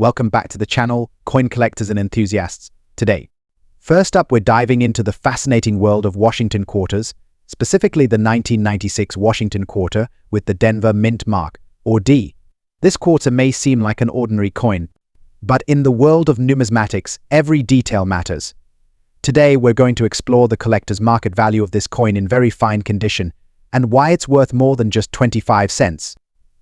Welcome back to the channel, coin collectors and enthusiasts. Today, first up, we're diving into the fascinating world of Washington quarters, specifically the 1996 Washington quarter with the Denver Mint mark, or D. This quarter may seem like an ordinary coin, but in the world of numismatics, every detail matters. Today, we're going to explore the collector's market value of this coin in very fine condition and why it's worth more than just 25 cents.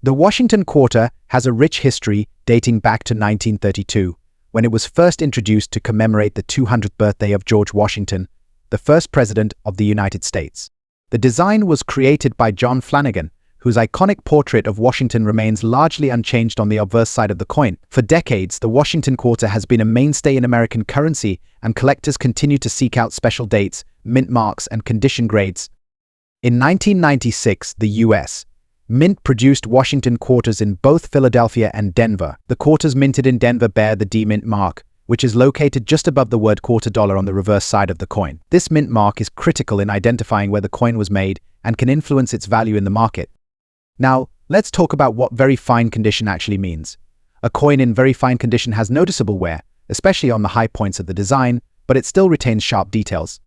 The Washington quarter has a rich history dating back to 1932, when it was first introduced to commemorate the 200th birthday of George Washington, the first president of the United States. The design was created by John Flanagan, whose iconic portrait of Washington remains largely unchanged on the obverse side of the coin. For decades, the Washington quarter has been a mainstay in American currency, and collectors continue to seek out special dates, mint marks, and condition grades. In 1996, the U.S. Mint produced Washington quarters in both Philadelphia and Denver. The quarters minted in Denver bear the D Mint mark, which is located just above the word quarter dollar on the reverse side of the coin. This mint mark is critical in identifying where the coin was made and can influence its value in the market. Now, let's talk about what very fine condition actually means. A coin in very fine condition has noticeable wear, especially on the high points of the design, but it still retains sharp details.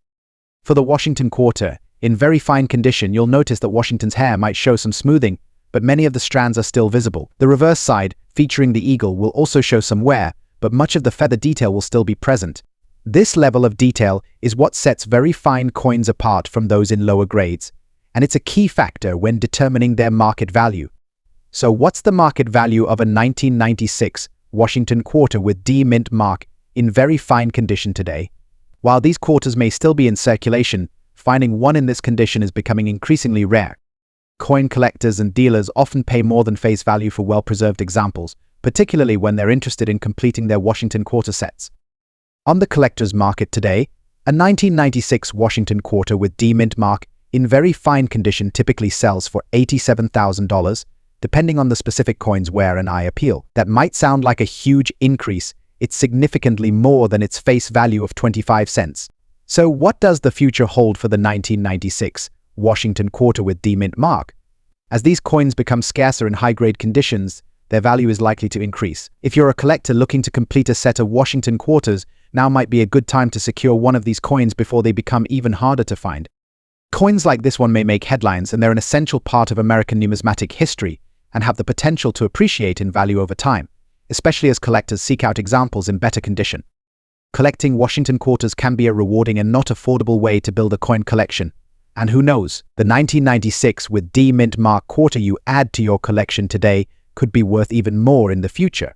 For the Washington quarter, in very fine condition, you'll notice that Washington's hair might show some smoothing, but many of the strands are still visible. The reverse side, featuring the eagle, will also show some wear, but much of the feather detail will still be present. This level of detail is what sets very fine coins apart from those in lower grades, and it's a key factor when determining their market value. So what's the market value of a 1996 Washington quarter with D Mint mark in very fine condition today? While these quarters may still be in circulation, finding one in this condition is becoming increasingly rare. Coin collectors and dealers often pay more than face value for well-preserved examples, particularly when they're interested in completing their Washington quarter sets. On the collector's market today, a 1996 Washington quarter with D Mint mark in very fine condition typically sells for $87,000, depending on the specific coin's wear and eye appeal. That might sound like a huge increase. It's significantly more than its face value of 25 cents. So what does the future hold for the 1996 Washington quarter with D Mint mark? As these coins become scarcer in high-grade conditions, their value is likely to increase. If you're a collector looking to complete a set of Washington quarters, now might be a good time to secure one of these coins before they become even harder to find. Coins like this one may make headlines, and they're an essential part of American numismatic history and have the potential to appreciate in value over time, especially as collectors seek out examples in better condition. Collecting Washington quarters can be a rewarding and not affordable way to build a coin collection. And who knows, the 1996 with D Mint mark quarter you add to your collection today could be worth even more in the future.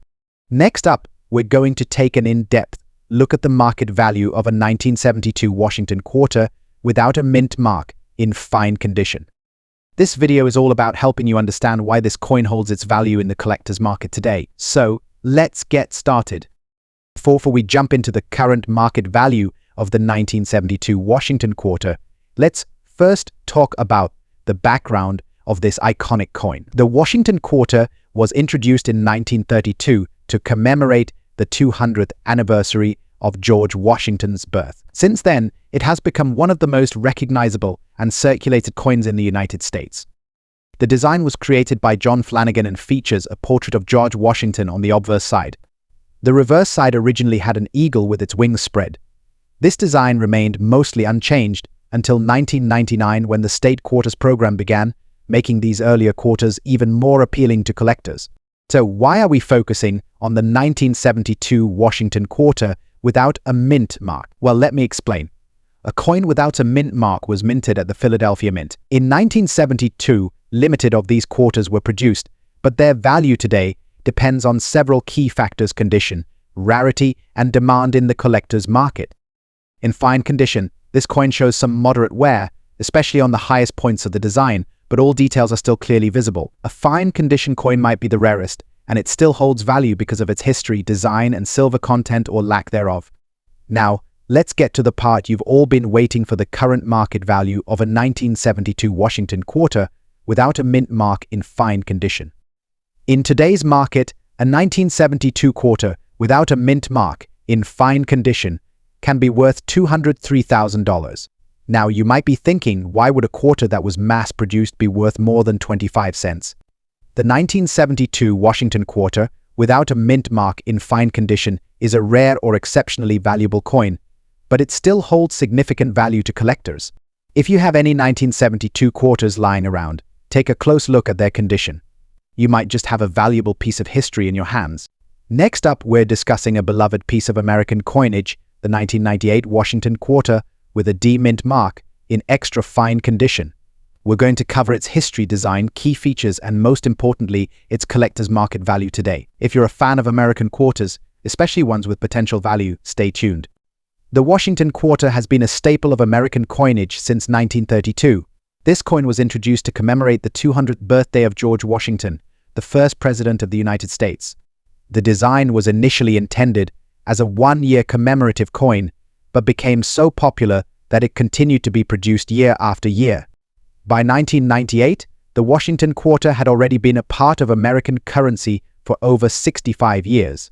Next up, we're going to take an in-depth look at the market value of a 1972 Washington quarter without a mint mark in fine condition. This video is all about helping you understand why this coin holds its value in the collector's market today. So, let's get started. Before we jump into the current market value of the 1972 Washington quarter, let's first talk about the background of this iconic coin. The Washington quarter was introduced in 1932 to commemorate the 200th anniversary of George Washington's birth. Since then, it has become one of the most recognizable and circulated coins in the United States. The design was created by John Flanagan and features a portrait of George Washington on the obverse side. The reverse side originally had an eagle with its wings spread. This design remained mostly unchanged until 1999, when the state quarters program began, making these earlier quarters even more appealing to collectors. So why are we focusing on the 1972 Washington quarter without a mint mark? Well, let me explain. A coin without a mint mark was minted at the Philadelphia Mint. In 1972, limited of these quarters were produced, but their value today depends on several key factors: condition, rarity, and demand in the collector's market. In fine condition, this coin shows some moderate wear, especially on the highest points of the design, but all details are still clearly visible. A fine condition coin might be the rarest, and it still holds value because of its history, design, and silver content or lack thereof. Now, let's get to the part you've all been waiting for: the current market value of a 1972 Washington quarter without a mint mark in fine condition. In today's market, a 1972 quarter without a mint mark in fine condition can be worth $203,000. Now, you might be thinking, why would a quarter that was mass-produced be worth more than 25 cents? The 1972 Washington quarter without a mint mark in fine condition is a rare or exceptionally valuable coin, but it still holds significant value to collectors. If you have any 1972 quarters lying around, take a close look at their condition. You might just have a valuable piece of history in your hands. Next up, we're discussing a beloved piece of American coinage, the 1998 Washington Quarter with a D mint mark in extra fine condition. We're going to cover its history, design, key features, and most importantly, its collector's market value today. If you're a fan of American quarters, especially ones with potential value, stay tuned. The Washington Quarter has been a staple of American coinage since 1932. This coin was introduced to commemorate the 200th birthday of George Washington, the first president of the United States. The design was initially intended as a one-year commemorative coin, but became so popular that it continued to be produced year after year. By 1998, the Washington Quarter had already been a part of American currency for over 65 years.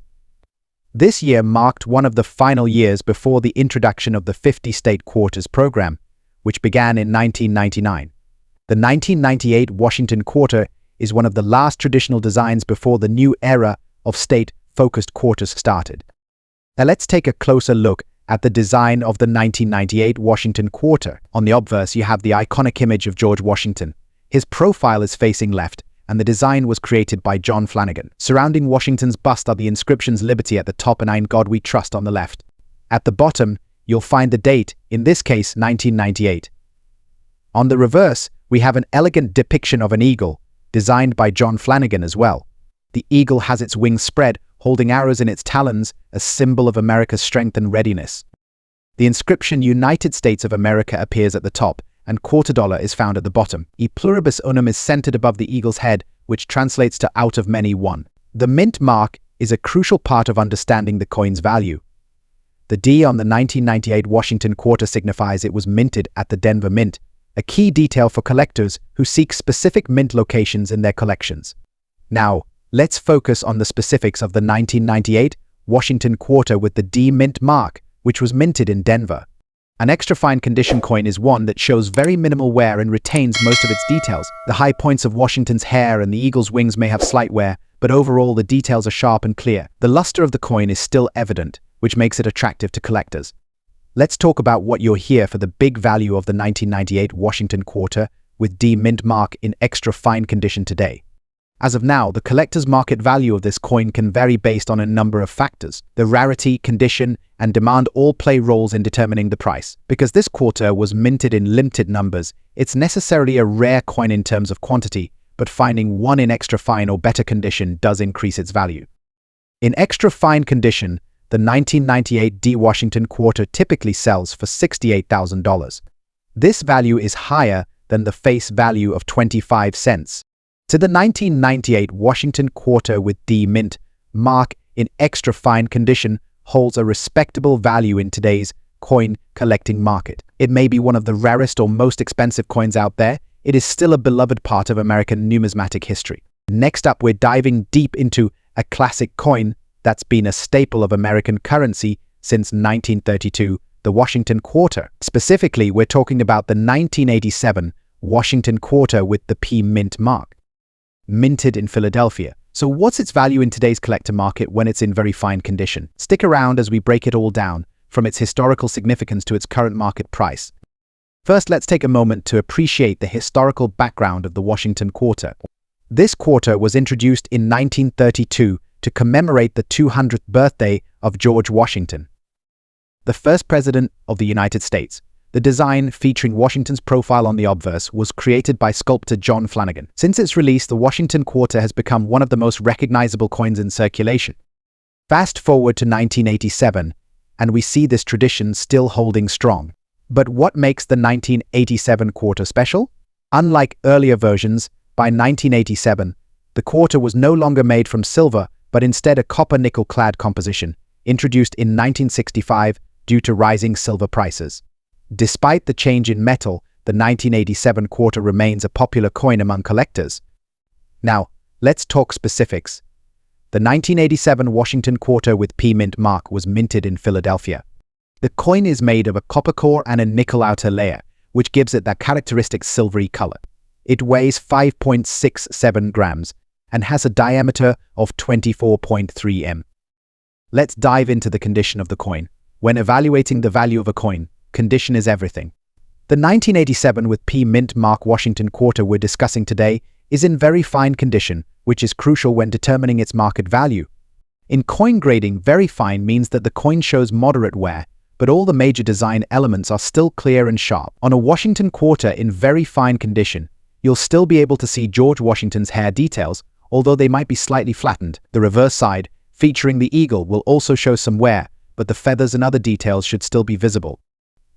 This year marked one of the final years before the introduction of the 50-state quarters program, which began in 1999. The 1998 Washington Quarter is one of the last traditional designs before the new era of state-focused quarters started. Now let's take a closer look at the design of the 1998 Washington Quarter. On the obverse, you have the iconic image of George Washington. His profile is facing left, and the design was created by John Flanagan. Surrounding Washington's bust are the inscriptions "Liberty" at the top and "In God We Trust" on the left. At the bottom, you'll find the date, in this case 1998. On the reverse, we have an elegant depiction of an eagle, designed by John Flanagan as well. The eagle has its wings spread, holding arrows in its talons, a symbol of America's strength and readiness. The inscription "United States of America" appears at the top, and quarter dollar is found at the bottom. E pluribus unum is centered above the eagle's head, which translates to "out of many, one." The mint mark is a crucial part of understanding the coin's value. The D on the 1998 Washington Quarter signifies it was minted at the Denver Mint, a key detail for collectors who seek specific mint locations in their collections. Now, let's focus on the specifics of the 1998 Washington Quarter with the D mint mark, which was minted in Denver. An extra fine condition coin is one that shows very minimal wear and retains most of its details. The high points of Washington's hair and the eagle's wings may have slight wear, but overall the details are sharp and clear. The luster of the coin is still evident, which makes it attractive to collectors. Let's talk about what you'll hear for the big value of the 1998 Washington Quarter with D mint mark in extra fine condition today. As of now, the collector's market value of this coin can vary based on a number of factors. The rarity, condition, and demand all play roles in determining the price. Because this quarter was minted in limited numbers, it's necessarily a rare coin in terms of quantity, but finding one in extra fine or better condition does increase its value. In extra fine condition, the 1998 D Washington Quarter typically sells for $68,000. This value is higher than the face value of 25 cents. To the 1998 Washington Quarter with D mint mark in extra fine condition holds a respectable value in today's coin collecting market. It may be one of the rarest or most expensive coins out there. It is still a beloved part of American numismatic history. Next up, we're diving deep into a classic coin that's been a staple of American currency since 1932, the Washington Quarter. Specifically, we're talking about the 1987 Washington Quarter with the P mint mark. Minted in Philadelphia. So what's its value in today's collector market when it's in very fine condition? Stick around as we break it all down, from its historical significance to its current market price. First, let's take a moment to appreciate the historical background of the Washington Quarter. This quarter was introduced in 1932 to commemorate the 200th birthday of George Washington, the first president of the United States. The design, featuring Washington's profile on the obverse, was created by sculptor John Flanagan. Since its release, the Washington Quarter has become one of the most recognizable coins in circulation. Fast forward to 1987, and we see this tradition still holding strong. But what makes the 1987 quarter special? Unlike earlier versions, by 1987, the quarter was no longer made from silver, but instead a copper-nickel-clad composition, introduced in 1965 due to rising silver prices. Despite the change in metal, the 1987 quarter remains a popular coin among collectors. Now, let's talk specifics. The 1987 Washington Quarter with P mint mark was minted in Philadelphia. The coin is made of a copper core and a nickel outer layer, which gives it that characteristic silvery color. It weighs 5.67 grams and has a diameter of 24.3 m. Let's dive into the condition of the coin. When evaluating the value of a coin, condition is everything. The 1987 with P mint mark Washington quarter we're discussing today is in very fine condition, which is crucial when determining its market value. In coin grading, very fine means that the coin shows moderate wear, but all the major design elements are still clear and sharp. On a Washington quarter in very fine condition, you'll still be able to see George Washington's hair details, although they might be slightly flattened. The reverse side, featuring the eagle, will also show some wear, but the feathers and other details should still be visible.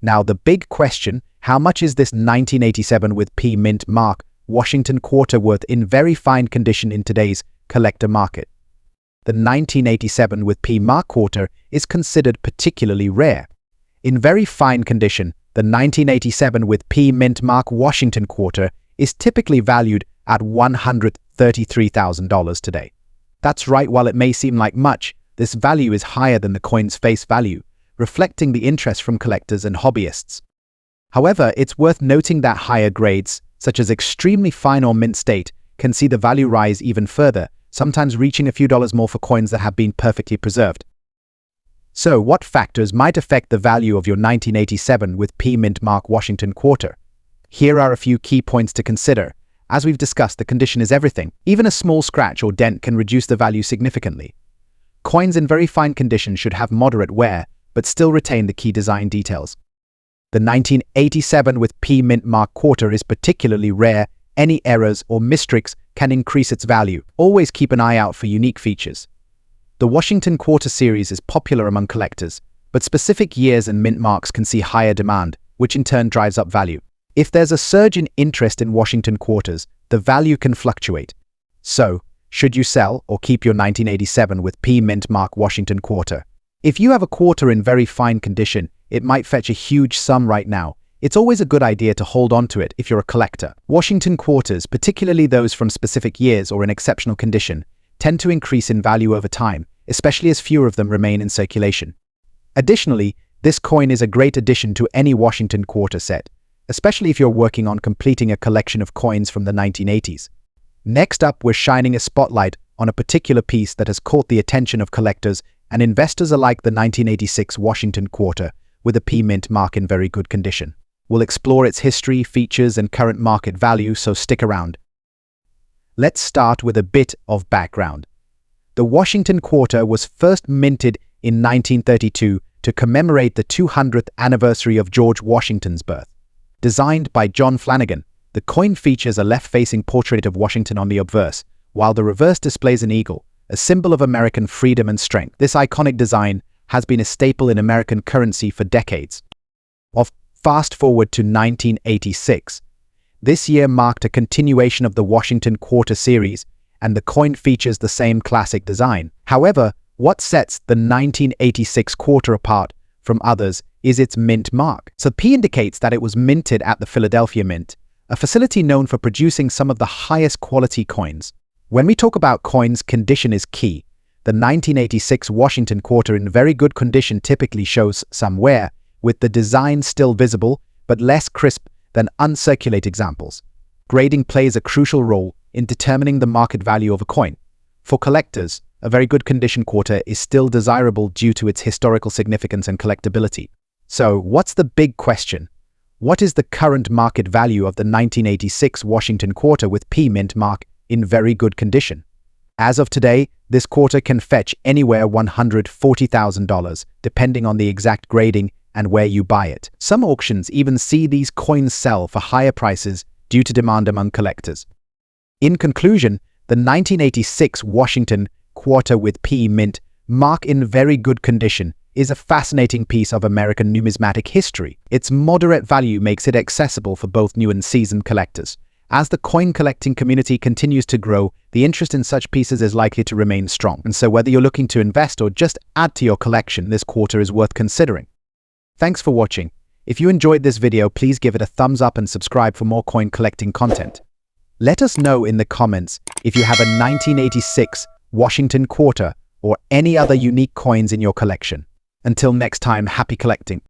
Now the big question, how much is this 1987 with P mint mark Washington quarter worth in very fine condition in today's collector market? The 1987 with P mark quarter is considered particularly rare. In very fine condition, the 1987 with P mint mark Washington quarter is typically valued at $133,000 today. That's right, while it may seem like much, this value is higher than the coin's face value, reflecting the interest from collectors and hobbyists. However, it's worth noting that higher grades, such as extremely fine or mint state, can see the value rise even further, sometimes reaching a few dollars more for coins that have been perfectly preserved. So, what factors might affect the value of your 1987 with P mint mark Washington quarter? Here are a few key points to consider. As we've discussed, the condition is everything. Even a small scratch or dent can reduce the value significantly. Coins in very fine condition should have moderate wear, but still retain the key design details. The 1987 with P mint mark quarter is particularly rare. Any errors or mistakes can increase its value. Always keep an eye out for unique features. The Washington quarter series is popular among collectors, but specific years and mint marks can see higher demand, which in turn drives up value. If there's a surge in interest in Washington quarters, the value can fluctuate. So, should you sell or keep your 1987 with P mint mark Washington quarter? If you have a quarter in very fine condition, it might fetch a huge sum right now. It's always a good idea to hold on to it if you're a collector. Washington quarters, particularly those from specific years or in exceptional condition, tend to increase in value over time, especially as fewer of them remain in circulation. Additionally, this coin is a great addition to any Washington quarter set, especially if you're working on completing a collection of coins from the 1980s. Next up, we're shining a spotlight on a particular piece that has caught the attention of collectors and investors alike, the 1986 Washington quarter with a P mint mark in very good condition. We'll explore its history, features, and current market value, so stick around. Let's start with a bit of background. The Washington quarter was first minted in 1932 to commemorate the 200th anniversary of George Washington's birth. Designed by John Flanagan, the coin features a left-facing portrait of Washington on the obverse, while the reverse displays an eagle, a symbol of American freedom and strength. This iconic design has been a staple in American currency for decades. Fast forward to 1986. This year marked a continuation of the Washington quarter series, and the coin features the same classic design. However, what sets the 1986 quarter apart from others is its mint mark. So P indicates that it was minted at the Philadelphia Mint, a facility known for producing some of the highest quality coins. When we talk about coins, condition is key. The 1986 Washington quarter in very good condition typically shows some wear, with the design still visible but less crisp than uncirculated examples. Grading plays a crucial role in determining the market value of a coin. For collectors, a very good condition quarter is still desirable due to its historical significance and collectability. So, what's the big question? What is the current market value of the 1986 Washington quarter with P mint mark in very good condition? As of today, this quarter can fetch anywhere $140,000, depending on the exact grading and where you buy it. Some auctions even see these coins sell for higher prices due to demand among collectors. In conclusion, the 1986 Washington quarter with P mint mark in very good condition is a fascinating piece of American numismatic history. Its moderate value makes it accessible for both new and seasoned collectors. As the coin collecting community continues to grow, the interest in such pieces is likely to remain strong. And so whether you're looking to invest or just add to your collection, this quarter is worth considering. Thanks for watching. If you enjoyed this video, please give it a thumbs up and subscribe for more coin collecting content. Let us know in the comments if you have a 1986 Washington quarter or any other unique coins in your collection. Until next time, happy collecting.